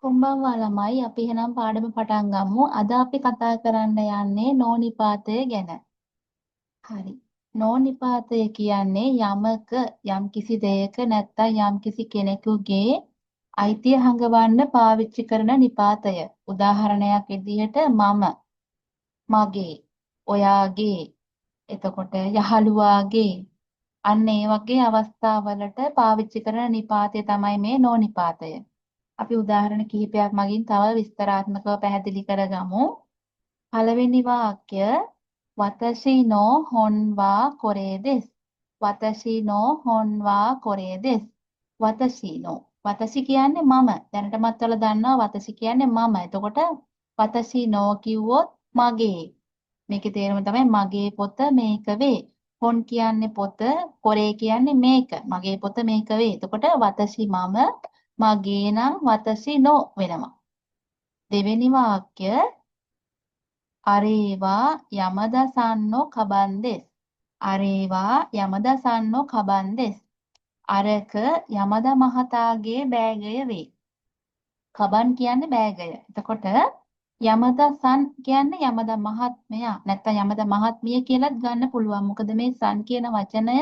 කොම්බන්වා ළමයි අපි එහෙනම් පාඩම පටන් ගමු. අද අපි කතා කරන්න යන්නේ නෝනිපාතය ගැන. හරි. නෝනිපාතය කියන්නේ යමක යම්කිසි දෙයක නැත්නම් යම්කිසි කෙනෙකුගේ අයිතිය හංගවන්න පාවිච්චි කරන නිපාතය. උදාහරණයක් විදිහට මම, මගේ, ඔයාගේ, එතකොට යහළුවාගේ අන්න ඒ වගේ අවස්ථාවලට පාවිච්චි කරන නිපාතය තමයි මේ නෝනිපාතය. අපි උදාහරණ කිහිපයක් මගින් තව විස්තරාත්මකව පැහැදිලි කරගමු. පළවෙනි වාක්‍ය වතෂි නෝ හොන්වා කොරේදෙස්. වතෂි නෝ හොන්වා කොරේදෙස්. වතෂි නෝ. වතෂි කියන්නේ මම. දැනටමත් ඔයාලා දන්නවා වතෂි කියන්නේ මම. එතකොට වතෂි නෝ කිව්වොත් මගේ. මේකේ තේරුම තමයි මගේ පොත මේක වේ. හොන් කියන්නේ පොත, කොරේ කියන්නේ මේක. මගේ පොත මේක වේ. එතකොට වතෂි මම මගේ නම් වතසි නෝ වෙනවා. දෙවෙනි වාක්‍ය අරේවා යමදසන්නෝ කබන්දෙස්. අරේවා යමදසන්නෝ කබන්දෙස්. අරක යමද මහතාගේ බෑගය වේ. කබන් කියන්නේ බෑගය. එතකොට යමදසන් කියන්නේ යමද මහත්මයා නැත්නම් යමද මහත්මිය කියලාත් ගන්න පුළුවන්. මොකද මේ සන් කියන වචනය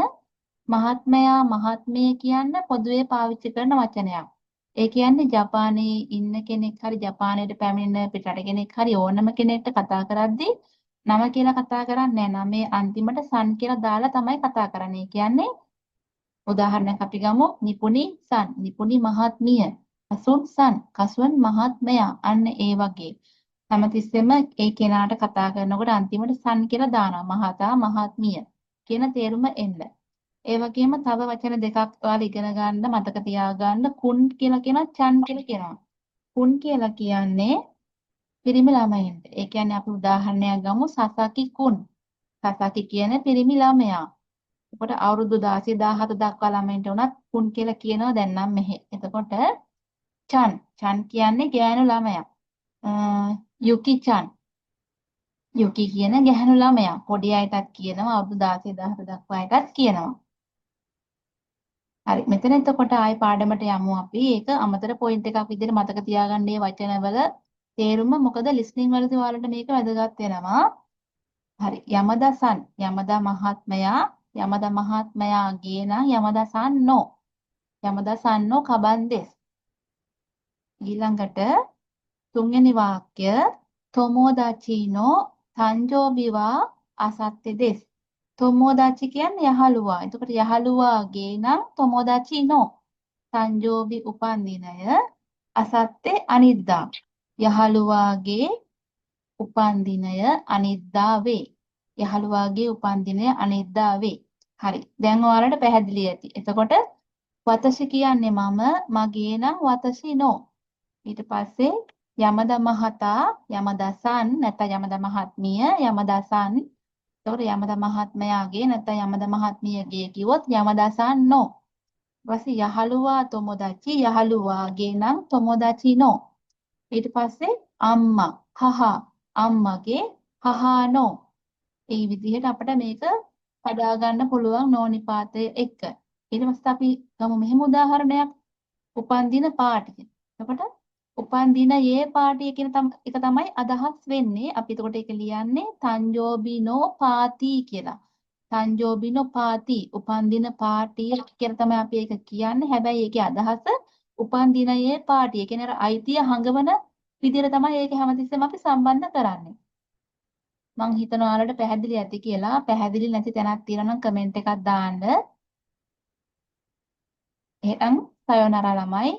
මහත්මයා මහත්මිය කියන්න පොදුවේ පාවිච්චි කරන වචනයක්. ඒ කියන්නේ ජපානයේ ඉන්න කෙනෙක් හරි ජපානයට පැමිණෙන පිටරට කෙනෙක් හරි ඕනම කෙනෙක්ට කතා කරද්දී නම කියලා කතා කරන්නේ නැහැ. නමේ අන්තිමට සන් කියලා දාලා තමයි කතා කරන්නේ. ඒ කියන්නේ උදාහරණයක් අපි ගමු නිපුණි සන්, නිපුණි මහත්මිය, කසුන් සන්, කසුන් මහත්මයා. අන්න ඒ වගේ. හැමතිස්සෙම ඒ කෙනාට කතා කරනකොට අන්තිමට සන් කියලා දානවා. මහතා මහත්මිය කියන තේරුම එන්න. ඒ වගේම තව වචන දෙකක් ඔයාලා ඉගෙන ගන්න මතක තියාගන්න. කුන් කියලා කියනවා, චන් කියලා කියනවා. කුන් කියලා කියන්නේ පිරිමි ළමයින්ට. ඒ කියන්නේ අපි උදාහරණයක් ගමු සසකි කුන්. සසකි කියන්නේ පිරිමි ළමයා. එතකොට අවුරුදු 16 17 දක්වා ළමයින්ට උනත් කුන් කියලා කියනවා දැන් නම් මෙහෙ. එතකොට චන්. චන් කියන්නේ ගෑනු ළමයා. යුකි චන්. යුකි කියන ගැහැණු ළමයා. පොඩි අයටත් කියනවා අවුරුදු 16 17 දක්වා අයටත් කියනවා. හරි මෙතන එතකොට ආයි පාඩමට යමු අපි. ඒක අමතර පොයින්ට් එකක් විදිහට මතක තියාගන්න මේ වචනවල තේරුම. මොකද ලිස්නින් වලදී ඔයාලට මේක වැදගත් වෙනවා. හරි යමදසන් යමදා මහත්මයා යමදා මහත්මයාගේ නම් යමදසන් නෝ. යමදසන් නෝ කබන්දෙස්. ඊළඟට තුන්වෙනි වාක්‍ය තොමෝදාචි නෝ තංජෝබිවා අසත්තේ දෙස්. තොමෝදාචි කියන්නේ යහළුවා. එතකොට යහළුවාගේ නම් තොමෝදාචි නෝ. සංජෝබි උපන්දිනය අසත්තේ අනිද්දා. යහළුවාගේ උපන්දිනය අනිද්දා වේ. යහළුවාගේ උපන්දිනය අනිද්දා වේ. හරි. දැන් ඔයාලට පැහැදිලි ඇති. එතකොට වතසි කියන්නේ මම, මගේ නම් වතසි නෝ. ඊට පස්සේ යමදා මහතා, යමදා සන් නැත්නම් යමදා මහත්මිය, යමදා සන්. එතකොට යමදා මහත්මයාගේ නැත්නම් යමදා මහත්මියගේ කිව්වොත් යමදා සන් නෝ. ඊපස්සේ යහළුවා තොමොදාචි, යහළුවාගේ නම් තොමොදාචි නෝ. ඊට පස්සේ අම්මා, හහා, අම්මගේ හහා නෝ. ඒ විදිහට අපිට මේක හදා ගන්න පුළුවන් නෝනිපාතය එක්ක. ඊට පස්සේ අපි ගමු මෙහෙම උදාහරණයක්. උපන්දින පාටිය. එතකොට උපන්දිනයේ පාටිය කියන එක තමයි අදහස් වෙන්නේ. අපි එතකොට ඒක ලියන්නේ තංජෝබිනෝ පාති කියලා. තංජෝබිනෝ පාති උපන්දින පාටිය කියලා තමයි අපි ඒක කියන්නේ. හැබැයි ඒකේ අදහස උපන්දිනයේ පාටිය. කියන්නේ අර අයිතිය හංගවන විදිහට තමයි ඒක හැමතිස්සෙම අපි සම්බන්ධ කරන්නේ. මං හිතනවා ඔයාලට පැහැදිලි ඇති කියලා. පැහැදිලි නැති තැනක් තියෙනවා නම් කමෙන්ට් එකක් දාන්න. එහෙනම් සයෝනාරා ළමයි.